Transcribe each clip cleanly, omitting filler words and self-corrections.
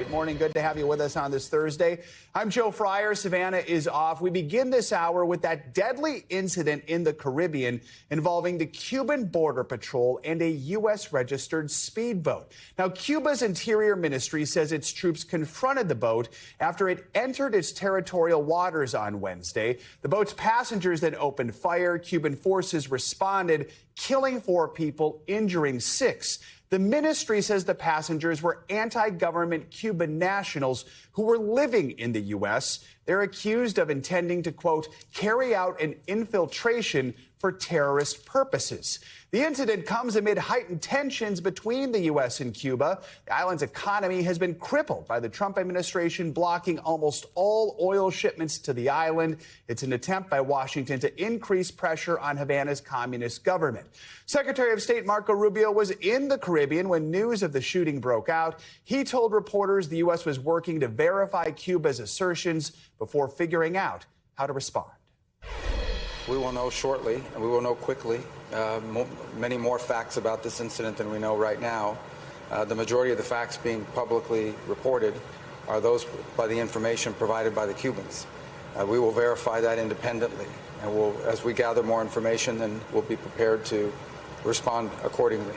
Great morning. Good to have you with us on this Thursday. I'm Joe Fryer. Savannah is off. We begin this hour with that deadly incident in the Caribbean involving the Cuban Border Patrol and a U.S. registered speedboat. Now, Cuba's Interior Ministry says its troops confronted the boat after it entered its territorial waters on Wednesday. The boat's passengers then opened fire. Cuban forces responded, killing 4 people, injuring 6. The ministry says the passengers were anti-government Cuban nationals who were living in the U.S. They're accused of intending to, quote, carry out an infiltration for terrorist purposes. The incident comes amid heightened tensions between the U.S. and Cuba. The island's economy has been crippled by the Trump administration blocking almost all oil shipments to the island. It's an attempt by Washington to increase pressure on Havana's communist government. Secretary of State Marco Rubio was in the Caribbean when news of the shooting broke out. He told reporters the U.S. was working to verify Cuba's assertions before figuring out how to respond. We will know shortly, and we will know quickly, many more facts about this incident than we know right now. The majority of the facts being publicly reported are those by the information provided by the Cubans. We will verify that independently, and as we gather more information, then we'll be prepared to respond accordingly.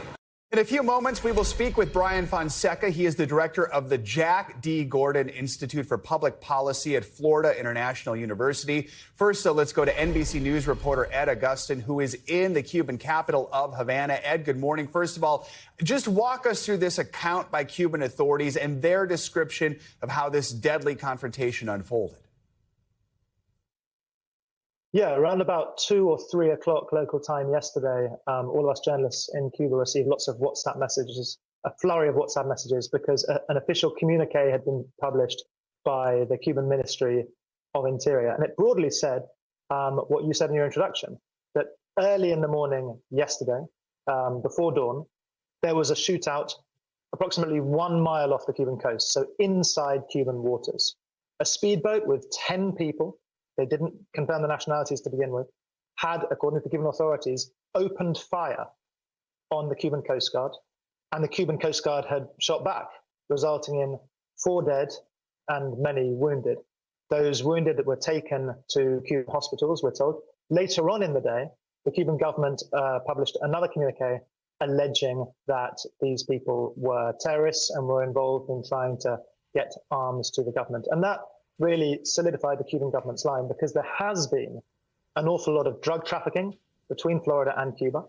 In a few moments, we will speak with Brian Fonseca. He is the director of the Jack D. Gordon Institute for Public Policy at Florida International University. First, let's go to NBC News reporter Ed Augustin, who is in the Cuban capital of Havana. Ed, good morning. First of all, just walk us through this account by Cuban authorities and their description of how this deadly confrontation unfolded. Yeah, around about 2 or 3 o'clock local time yesterday, all of us journalists in Cuba received lots of WhatsApp messages, a flurry of WhatsApp messages, because an official communique had been published by the Cuban Ministry of Interior. And it broadly said what you said in your introduction, that early in the morning yesterday, before dawn, there was a shootout approximately 1 mile off the Cuban coast, so inside Cuban waters. A speedboat with 10 people, they didn't confirm the nationalities to begin with, had, according to Cuban authorities, opened fire on the Cuban Coast Guard, and the Cuban Coast Guard had shot back, resulting in 4 dead and many wounded. Those wounded that were taken to Cuban hospitals, we're told. Later on in the day, the Cuban government published another communique alleging that these people were terrorists and were involved in trying to get arms to the government. And that really solidified the Cuban government's line, because there has been an awful lot of drug trafficking between Florida and Cuba.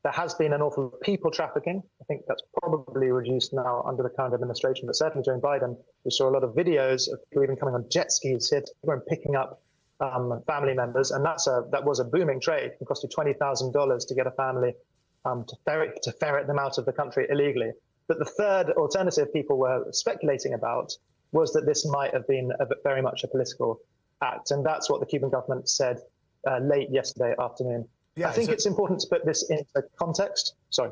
There has been an awful lot of people trafficking. I think that's probably reduced now under the current administration, but certainly during Biden, we saw a lot of videos of people even coming on jet skis here and picking up family members. And that was a booming trade. It can cost you $20,000 to get a family to ferret them out of the country illegally. But the third alternative people were speculating about was that this might have been very much a political act. And that's what the Cuban government said late yesterday afternoon. Yeah, I think it's important to put this into context. Sorry.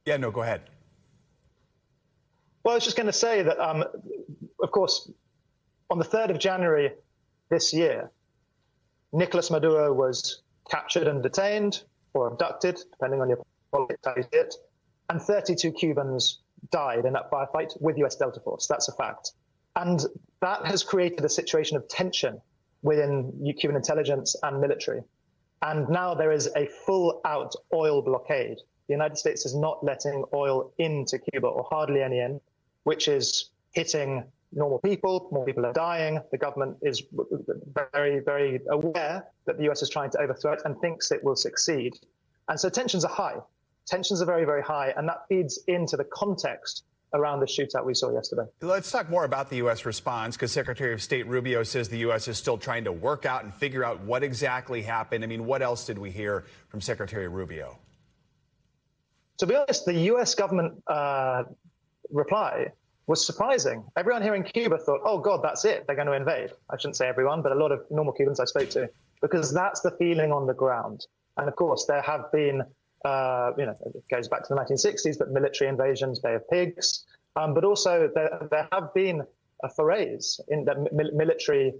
Yeah, no, go ahead. Well, I was just going to say that, of course, on the 3rd of January this year, Nicolas Maduro was captured and detained, or abducted, depending on your politics, how you see it, and 32 Cubans died in that firefight with US Delta Force. That's a fact. And that has created a situation of tension within Cuban intelligence and military. And now there is a full-out oil blockade. The United States is not letting oil into Cuba, or hardly any in, which is hitting normal people. More people are dying. The government is very, very aware that the US is trying to overthrow it and thinks it will succeed. And so tensions are high. Tensions are very, very high. And that feeds into the context around the shootout we saw yesterday. Let's talk more about the U.S. response, because Secretary of State Rubio says the U.S. is still trying to work out and figure out what exactly happened. I mean, what else did we hear from Secretary Rubio? To be honest, the U.S. government reply was surprising. Everyone here in Cuba thought, oh, God, that's it. They're going to invade. I shouldn't say everyone, but a lot of normal Cubans I spoke to, because that's the feeling on the ground. And of course, there have been it goes back to the 1960s, but military invasions, Bay of Pigs, but also there have been forays in the military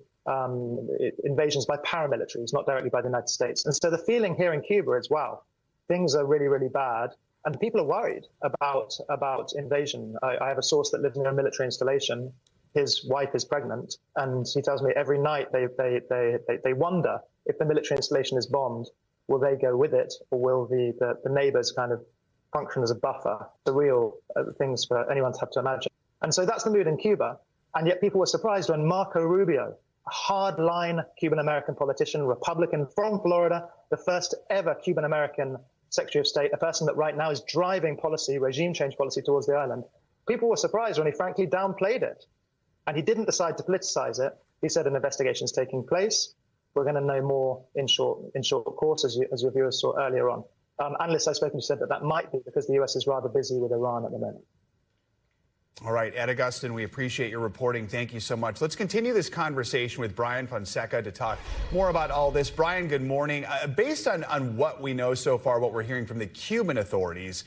invasions by paramilitaries, not directly by the United States. And so the feeling here in Cuba is, wow, things are really, really bad. And people are worried about invasion. I have a source that lives near a military installation, his wife is pregnant, and he tells me every night they wonder if the military installation is bombed, will they go with it, or will the neighbors kind of function as a buffer? Surreal things for anyone to have to imagine. And so that's the mood in Cuba. And yet people were surprised when Marco Rubio, a hardline Cuban-American politician, Republican from Florida, the first ever Cuban-American Secretary of State, a person that right now is driving policy, regime change policy towards the island. People were surprised when he frankly downplayed it. And he didn't decide to politicize it. He said an investigation is taking place. We're going to know more in short course, as your viewers saw earlier on. Analysts I've spoken to said that might be because the US is rather busy with Iran at the moment. All right, Ed Augustin, we appreciate your reporting. Thank you so much. Let's continue this conversation with Brian Fonseca to talk more about all this. Brian, good morning. Based on what we know so far, what we're hearing from the Cuban authorities,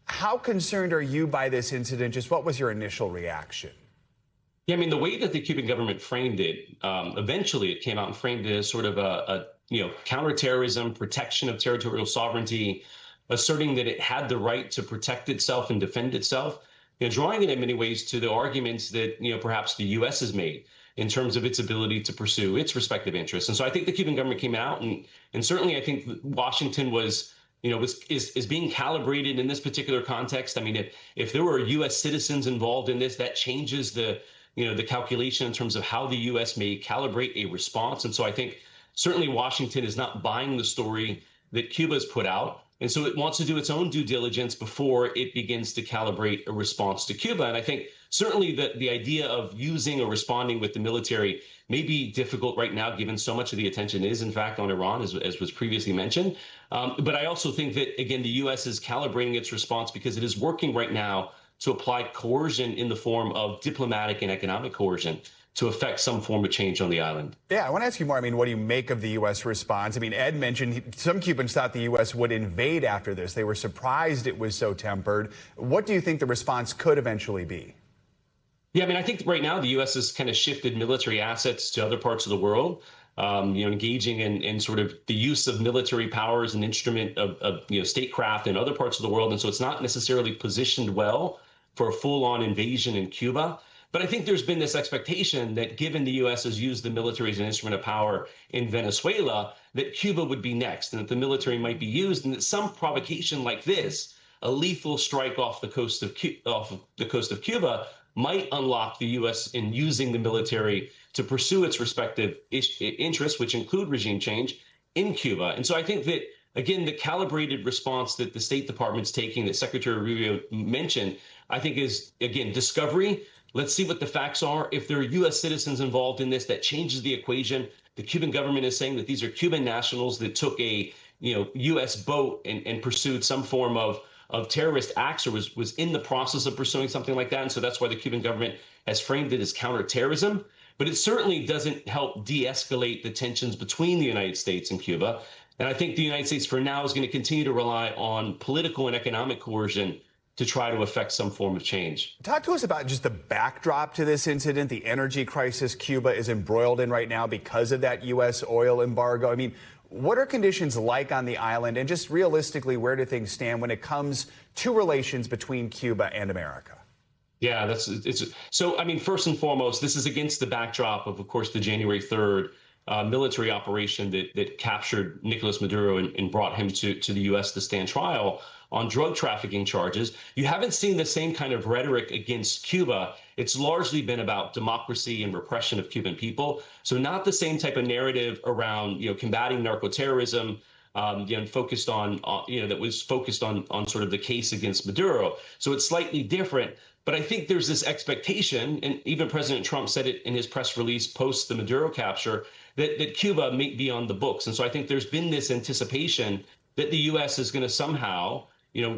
how concerned are you by this incident? Just what was your initial reaction? Yeah, I mean, the way that the Cuban government framed it, eventually it came out and framed it as sort of a counterterrorism, protection of territorial sovereignty, asserting that it had the right to protect itself and defend itself. Drawing it in many ways to the arguments that, perhaps the U.S. has made in terms of its ability to pursue its respective interests. And so I think the Cuban government came out and certainly I think Washington was, is being calibrated in this particular context. I mean, if there were U.S. citizens involved in this, that changes the calculation in terms of how the U.S. may calibrate a response. And so I think certainly Washington is not buying the story that Cuba's put out. And so it wants to do its own due diligence before it begins to calibrate a response to Cuba. And I think certainly the idea of using or responding with the military may be difficult right now, given so much of the attention is, in fact, on Iran, as was previously mentioned. But I also think that, again, the U.S. is calibrating its response because it is working right now to apply coercion in the form of diplomatic and economic coercion to affect some form of change on the island. Yeah, I want to ask you more. I mean, what do you make of the U.S. response? I mean, Ed mentioned some Cubans thought the U.S. would invade after this. They were surprised it was so tempered. What do you think the response could eventually be? Yeah, I mean, I think right now the U.S. has kind of shifted military assets to other parts of the world, engaging in sort of the use of military power as an instrument of statecraft in other parts of the world. And so it's not necessarily positioned well for a full-on invasion in Cuba. But I think there's been this expectation that given the U.S. has used the military as an instrument of power in Venezuela, that Cuba would be next and that the military might be used, and that some provocation like this, a lethal strike off the coast of Cuba, might unlock the U.S. in using the military to pursue its respective interests, which include regime change in Cuba. And so I think that, again, the calibrated response that the State Department's taking, that Secretary Rubio mentioned, I think is, again, discovery. Let's see what the facts are. If there are U.S. citizens involved in this, that changes the equation. The Cuban government is saying that these are Cuban nationals that took a U.S. boat and pursued some form of terrorist acts or was in the process of pursuing something like that. And so that's why the Cuban government has framed it as counterterrorism. But it certainly doesn't help de-escalate the tensions between the United States and Cuba. And I think the United States for now is going to continue to rely on political and economic coercion to try to affect some form of change. Talk to us about just the backdrop to this incident, the energy crisis Cuba is embroiled in right now because of that U.S. oil embargo. I mean, what are conditions like on the island? And just realistically, where do things stand when it comes to relations between Cuba and America? Yeah, so, I mean, first and foremost, this is against the backdrop of course, the January 3rd military operation that captured Nicolas Maduro and brought him to the U.S. to stand trial on drug trafficking charges. You haven't seen the same kind of rhetoric against Cuba. It's largely been about democracy and repression of Cuban people. So not the same type of narrative around, combating narco-terrorism, focused on, that was focused on sort of the case against Maduro. So it's slightly different. But I think there's this expectation, and even President Trump said it in his press release post the Maduro capture, that Cuba may be on the books. And so I think there's been this anticipation that the U.S. is going to somehow,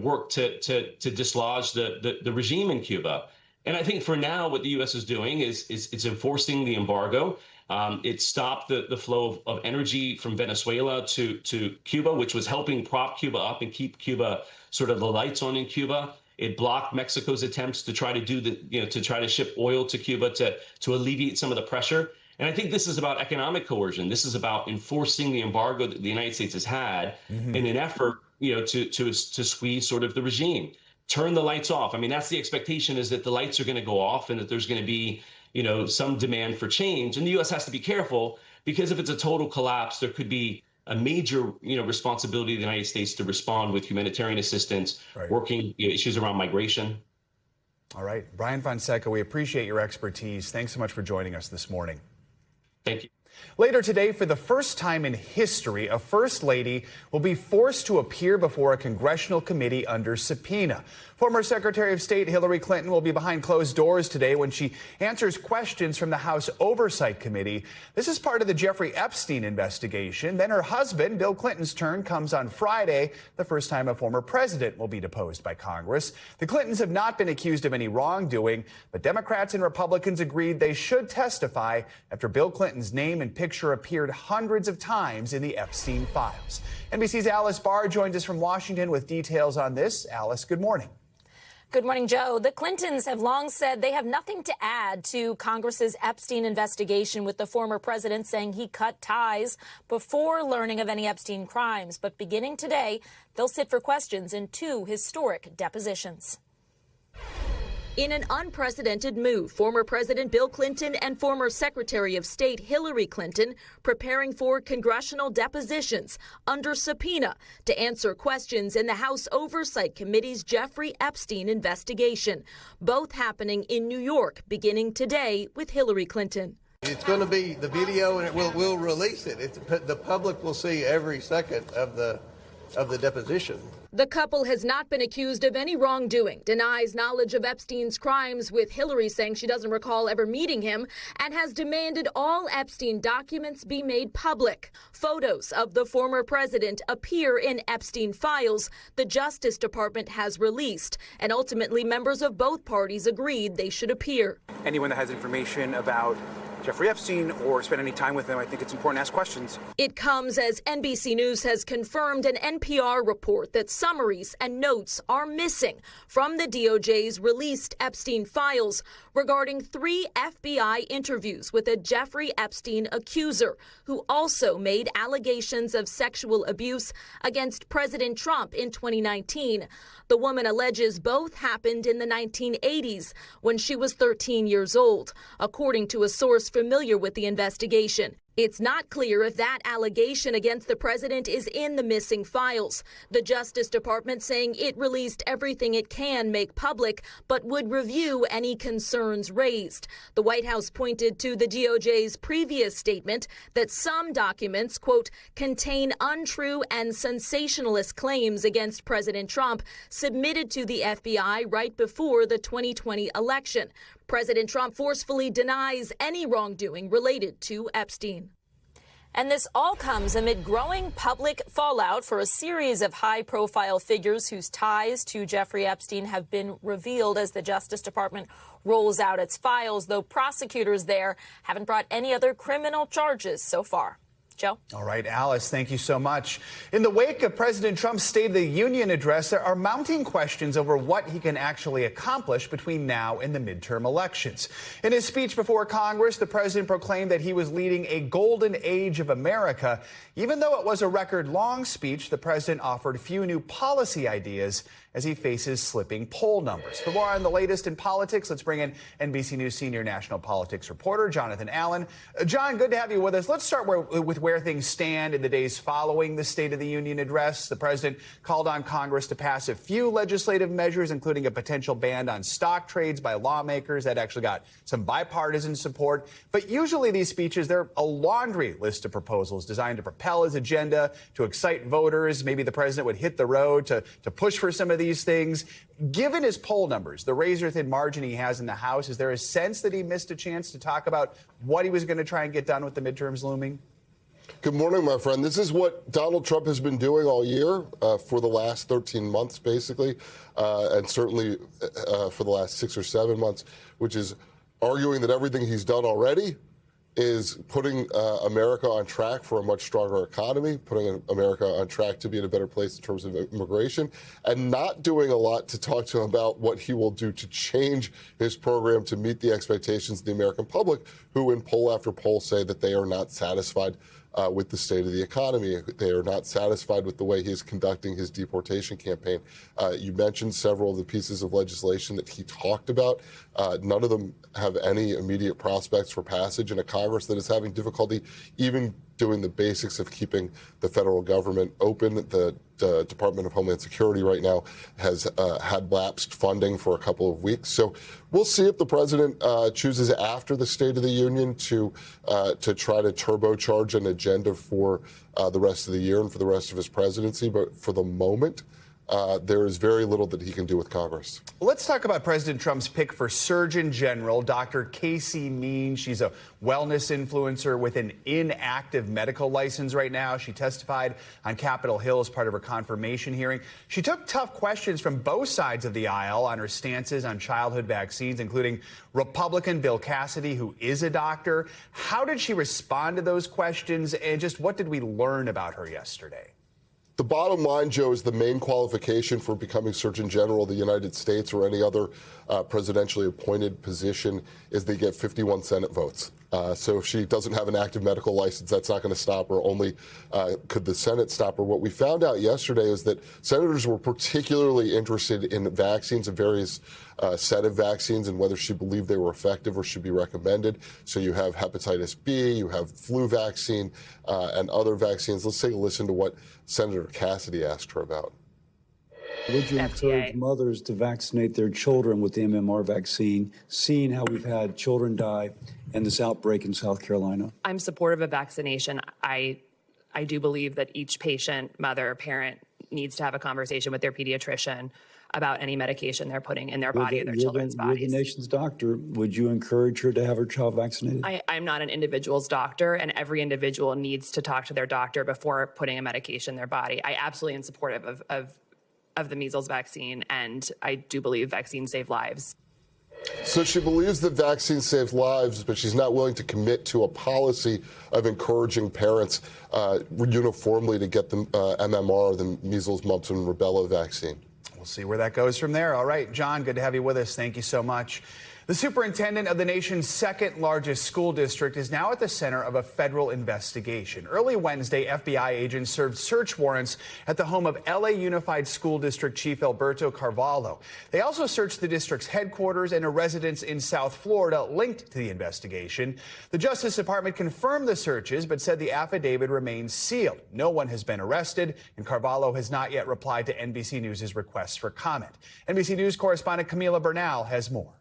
work to dislodge the regime in Cuba. And I think for now, what the U.S. is doing is it's enforcing the embargo. It stopped the flow of energy from Venezuela to Cuba, which was helping prop Cuba up and keep Cuba sort of the lights on in Cuba. It blocked Mexico's attempts to try to to try to ship oil to Cuba to alleviate some of the pressure. And I think this is about economic coercion. This is about enforcing the embargo that the United States has had in an effort, to squeeze sort of the regime, turn the lights off. I mean, that's the expectation, is that the lights are going to go off and that there's going to be, some demand for change. And the U.S. has to be careful, because if it's a total collapse, there could be a major, responsibility of the United States to respond with humanitarian assistance, working issues around migration. All right. Brian Fonseca, we appreciate your expertise. Thanks so much for joining us this morning. Thank you. Later today, for the first time in history, a first lady will be forced to appear before a congressional committee under subpoena. Former Secretary of State Hillary Clinton will be behind closed doors today when she answers questions from the House Oversight Committee. This is part of the Jeffrey Epstein investigation. Then her husband, Bill Clinton's turn comes on Friday, the first time a former president will be deposed by Congress. The Clintons have not been accused of any wrongdoing, but Democrats and Republicans agreed they should testify after Bill Clinton's name and picture appeared hundreds of times in the Epstein files. NBC's Alice Barr joins us from Washington with details on this. Alice, good morning. Good morning, Joe. The Clintons have long said they have nothing to add to Congress's Epstein investigation, with the former president saying he cut ties before learning of any Epstein crimes. But beginning today, they'll sit for questions in 2 historic depositions. In an unprecedented move, former President Bill Clinton and former Secretary of State Hillary Clinton preparing for congressional depositions under subpoena to answer questions in the House Oversight Committee's Jeffrey Epstein investigation, both happening in New York beginning today with Hillary Clinton. It's going to be the video, and we'll release it. The public will see every second of the deposition. The couple has not been accused of any wrongdoing, denies knowledge of Epstein's crimes, with Hillary saying she doesn't recall ever meeting him, and has demanded all Epstein documents be made public. Photos of the former president appear in Epstein files the Justice Department has released, and ultimately members of both parties agreed they should appear. Anyone that has information about Jeffrey Epstein or spend any time with him, I think it's important to ask questions. It comes as NBC News has confirmed an NPR report that summaries and notes are missing from the DOJ's released Epstein files regarding 3 FBI interviews with a Jeffrey Epstein accuser who also made allegations of sexual abuse against President Trump in 2019. The woman alleges both happened in the 1980s when she was 13 years old, according to a source familiar with the investigation. It's not clear if that allegation against the president is in the missing files. The Justice Department saying it released everything it can make public, but would review any concerns raised. The White House pointed to the DOJ's previous statement that some documents, quote, contain untrue and sensationalist claims against President Trump submitted to the FBI right before the 2020 election. President Trump forcefully denies any wrongdoing related to Epstein. And this all comes amid growing public fallout for a series of high-profile figures whose ties to Jeffrey Epstein have been revealed as the Justice Department rolls out its files, though prosecutors there haven't brought any other criminal charges so far. Joe? All right, Alice, thank you so much. In the wake of President Trump's State of the Union address, there are mounting questions over what he can actually accomplish between now and the midterm elections. In his speech before Congress, the president proclaimed that he was leading a golden age of America. Even though it was a record-long speech, the president offered few new policy ideas as he faces slipping poll numbers. For more on the latest in politics, let's bring in NBC News senior national politics reporter Jonathan Allen. John, good to have you with us. Let's start with where things stand in the days following the State of the Union address. The president called on Congress to pass a few legislative measures, including a potential ban on stock trades by lawmakers. That actually got some bipartisan support. But usually these speeches, they're a laundry list of proposals designed to propel his agenda, to excite voters. Maybe the president would hit the road to push for some of these things. Given his poll numbers, the razor-thin margin he has in the House, is there a sense that he missed a chance to talk about what he was going to try and get done with the midterms looming? Good morning, my friend. This is what Donald Trump has been doing all year for the last 13 months, basically, and certainly for the last 6 or 7 months, which is arguing that everything he's done already is putting America on track for a much stronger economy, putting America on track to be in a better place in terms of immigration, and not doing a lot to talk to him about what he will do to change his program to meet the expectations of the American public, who in poll after poll say that they are not satisfied with the state of the economy. They are not satisfied with the way he is conducting his deportation campaign. You mentioned several of the pieces of legislation that he talked about. None of them have any immediate prospects for passage in a Congress that is having difficulty even doing the basics of keeping the federal government open. The Department of Homeland Security right now has had lapsed funding for a couple of weeks. So we'll see if the president chooses after the State of the Union to try to turbocharge an agenda for the rest of the year and for the rest of his presidency. But for the moment, there is very little that he can do with Congress. Let's talk about President Trump's pick for Surgeon General, Dr. Casey Mean. She's a wellness influencer with an inactive medical license right now. She testified on Capitol Hill as part of her confirmation hearing. She took tough questions from both sides of the aisle on her stances on childhood vaccines, including Republican Bill Cassidy, who is a doctor. How did she respond to those questions, and just what did we learn about her yesterday? The bottom line, Joe, is the main qualification for becoming Surgeon General of the United States or any other presidentially appointed position is they get 51 Senate votes. So if she doesn't have an active medical license, that's not going to stop her. Only could the Senate stop her. What we found out yesterday is that senators were particularly interested in vaccines, a various set of vaccines, and whether she believed they were effective or should be recommended. So you have hepatitis B, you have flu vaccine, and other vaccines. Let's take a listen to what Senator Cassidy asked her about. Would you encourage mothers to vaccinate their children with the MMR vaccine, seeing how we've had children die in this outbreak in South Carolina? I'm supportive of vaccination. I do believe that each patient, mother, parent needs to have a conversation with their pediatrician about any medication they're putting in their body or their children's bodies. You're the nation's doctor. Would you encourage her to have her child vaccinated? I'm not an individual's doctor, and every individual needs to talk to their doctor before putting a medication in their body. I absolutely am supportive of the measles vaccine, and I do believe vaccines save lives. So she believes that vaccines save lives, but she's not willing to commit to a policy of encouraging parents uniformly to get the MMR, the measles, mumps, and rubella vaccine. We'll see where that goes from there. All right, John, good to have you with us. Thank you so much. The superintendent of the nation's second largest school district is now at the center of a federal investigation. Early Wednesday, FBI agents served search warrants at the home of LA Unified School District Chief Alberto Carvalho. They also searched the district's headquarters and a residence in South Florida linked to the investigation. The Justice Department confirmed the searches, but said the affidavit remains sealed. No one has been arrested, and Carvalho has not yet replied to NBC News' request for comment. NBC News correspondent Camila Bernal has more.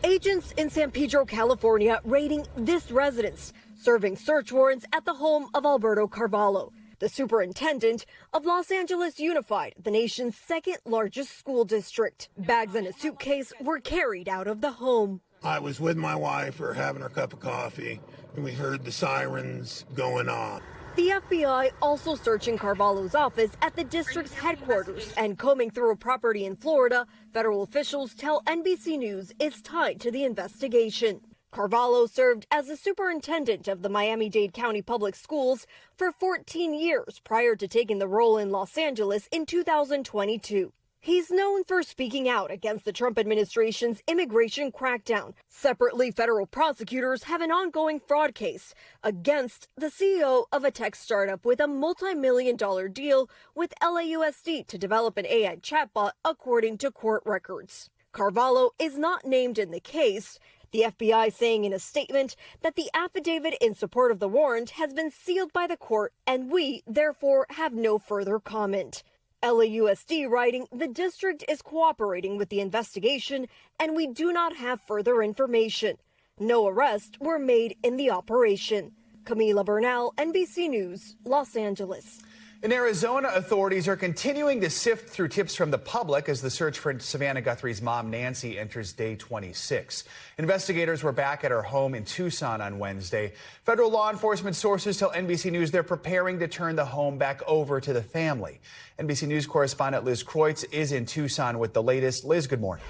Agents in San Pedro, California, raiding this residence, serving search warrants at the home of Alberto Carvalho, the superintendent of Los Angeles Unified, the nation's second largest school district. Bags and a suitcase were carried out of the home. I was with my wife, or having her cup of coffee, and we heard the sirens going on. The FBI also searching Carvalho's office at the district's headquarters and combing through a property in Florida. Federal officials tell NBC News it's tied to the investigation. Carvalho served as the superintendent of the Miami-Dade County Public Schools for 14 years prior to taking the role in Los Angeles in 2022. He's known for speaking out against the Trump administration's immigration crackdown. Separately, federal prosecutors have an ongoing fraud case against the CEO of a tech startup with a multi-million-dollar deal with LAUSD to develop an AI chatbot, according to court records. Carvalho is not named in the case. The FBI saying in a statement that the affidavit in support of the warrant has been sealed by the court, and we, therefore, have no further comment. LAUSD writing, the district is cooperating with the investigation and we do not have further information. No arrests were made in the operation. Camila Bernal, NBC News, Los Angeles. In Arizona, authorities are continuing to sift through tips from the public as the search for Savannah Guthrie's mom, Nancy, enters day 26. Investigators were back at her home in Tucson on Wednesday. Federal law enforcement sources tell NBC News they're preparing to turn the home back over to the family. NBC News correspondent Liz Kreutz is in Tucson with the latest. Liz, good morning.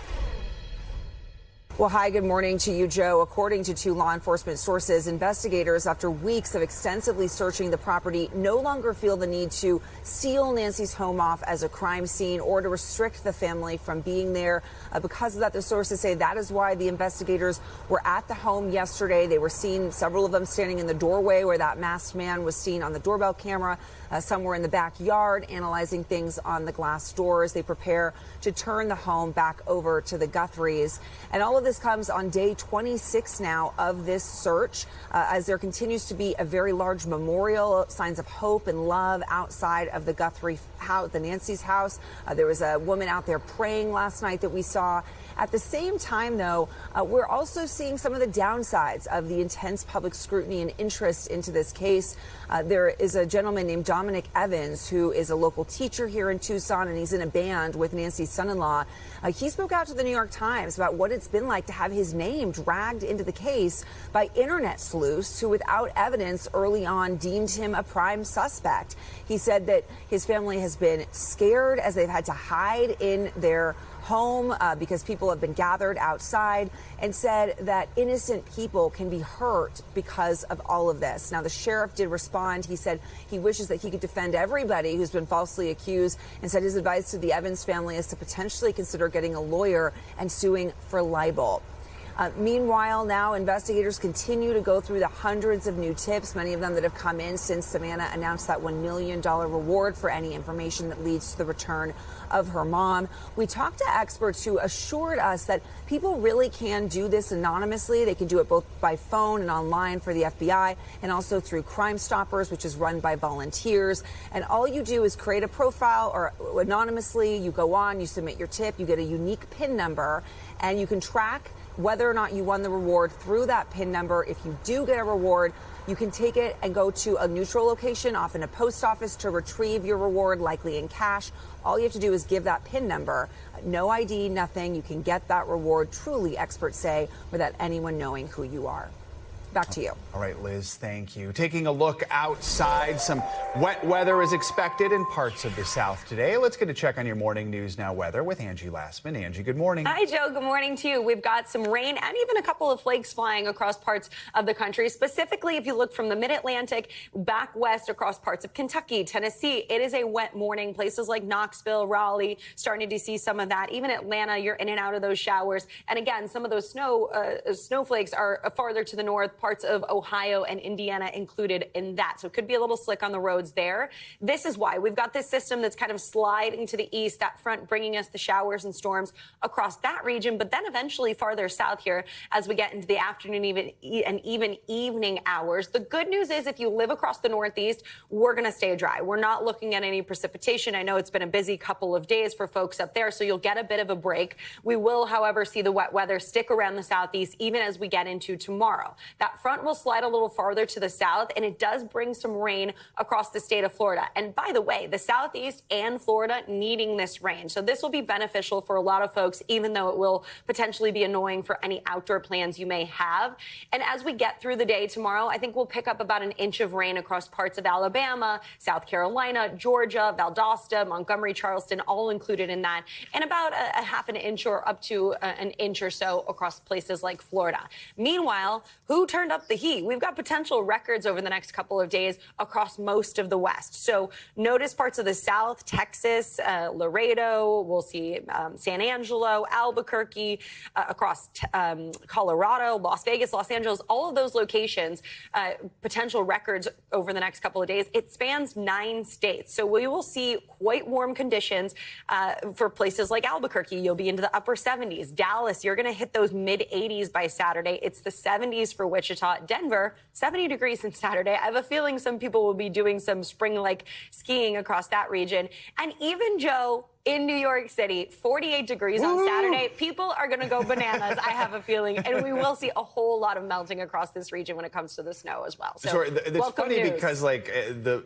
Well, hi, good morning to you, Joe. According to two law enforcement sources, investigators, after weeks of extensively searching the property, no longer feel the need to seal Nancy's home off as a crime scene or to restrict the family from being there. Because of that, the sources say that is why the investigators were at the home yesterday. They were seen, several of them standing in the doorway where that masked man was seen on the doorbell camera. Some were in the backyard analyzing things on the glass doors. They prepare to turn the home back over to the Guthries. And all of this comes on day 26 now of this search, as there continues to be a very large memorial, signs of hope and love outside of the Guthrie house, the Nancy's house. There was a woman out there praying last night that we saw. At the same time, though, we're also seeing some of the downsides of the intense public scrutiny and interest into this case. There is a gentleman named Dominic Evans, who is a local teacher here in Tucson, and he's in a band with Nancy's son-in-law. He spoke out to the New York Times about what it's been like to have his name dragged into the case by internet sleuths who, without evidence early on, deemed him a prime suspect. He said that his family has been scared as they've had to hide in their home because people have been gathered outside, and said that innocent people can be hurt because of all of this. Now, the sheriff did respond. He said he wishes that he could defend everybody who's been falsely accused, and said his advice to the Evans family is to potentially consider getting a lawyer and suing for libel. Meanwhile, now investigators continue to go through the hundreds of new tips, many of them that have come in since Savannah announced that $1 million reward for any information that leads to the return of her mom. We talked to experts who assured us that people really can do this anonymously. They can do it both by phone and online for the FBI, and also through Crime Stoppers, which is run by volunteers. And all you do is create a profile, or anonymously, you go on, you submit your tip, you get a unique PIN number, and you can track whether or not you won the reward through that PIN number. If you do get a reward, you can take it and go to a neutral location, often a post office, to retrieve your reward, likely in cash. All you have to do is give that PIN number. No ID, nothing. You can get that reward, truly, experts say, without anyone knowing who you are. Back to you. All right, Liz, thank you. Taking a look outside, some wet weather is expected in parts of the South today. Let's get a check on your morning News Now weather with Angie Lastman. Angie, good morning. Hi, Joe. Good morning to you. We've got some rain and even a couple of flakes flying across parts of the country. Specifically, if you look from the mid-Atlantic back west across parts of Kentucky, Tennessee, it is a wet morning. Places like Knoxville, Raleigh, starting to see some of that. Even Atlanta, you're in and out of those showers. And again, some of those snowflakes are farther to the north, parts of Ohio and Indiana included in that. So it could be a little slick on the roads there. This is why we've got this system that's kind of sliding to the east, that front bringing us the showers and storms across that region, but then eventually farther south here as we get into the afternoon and even evening hours. The good news is if you live across the Northeast, we're going to stay dry. We're not looking at any precipitation. I know it's been a busy couple of days for folks up there, so you'll get a bit of a break. We will, however, see the wet weather stick around the Southeast even as we get into tomorrow. That front will slide a little farther to the south, and it does bring some rain across the state of Florida. And by the way, the Southeast and Florida needing this rain. So this will be beneficial for a lot of folks, even though it will potentially be annoying for any outdoor plans you may have. And as we get through the day tomorrow, I think we'll pick up about an inch of rain across parts of Alabama, South Carolina, Georgia, Valdosta, Montgomery, Charleston, all included in that, and about a half an inch or up to an inch or so across places like Florida. Meanwhile, who turned up the heat? We've got potential records over the next couple of days across most of the West. So notice parts of the South, Texas, Laredo, we'll see San Angelo, Albuquerque, across Colorado, Las Vegas, Los Angeles, all of those locations, potential records over the next couple of days. It spans 9 states. So we will see quite warm conditions for places like Albuquerque. You'll be into the upper 70s. Dallas, you're going to hit those mid 80s by Saturday. It's the 70s for Wichita. Denver, 70 degrees on Saturday. I have a feeling some people will be doing some spring-like skiing across that region. And even, Joe, in New York City, 48 degrees on Saturday. People are going to go bananas, I have a feeling. And we will see a whole lot of melting across this region when it comes to the snow as well. So it's funny news. Because like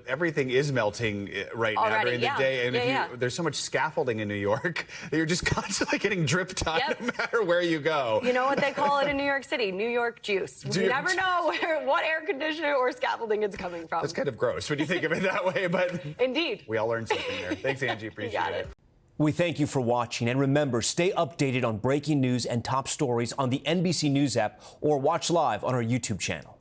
everything is melting right now already, during the day. And there's so much scaffolding in New York that you're just constantly getting dripped on no matter where you go. You know what they call it in New York City? New York juice. You never know what air conditioner or scaffolding it's coming from. That's kind of gross when you think of it that way, but indeed. We all learned something there. Thanks, Angie. Appreciate it. We thank you for watching, and remember, stay updated on breaking news and top stories on the NBC News app or watch live on our YouTube channel.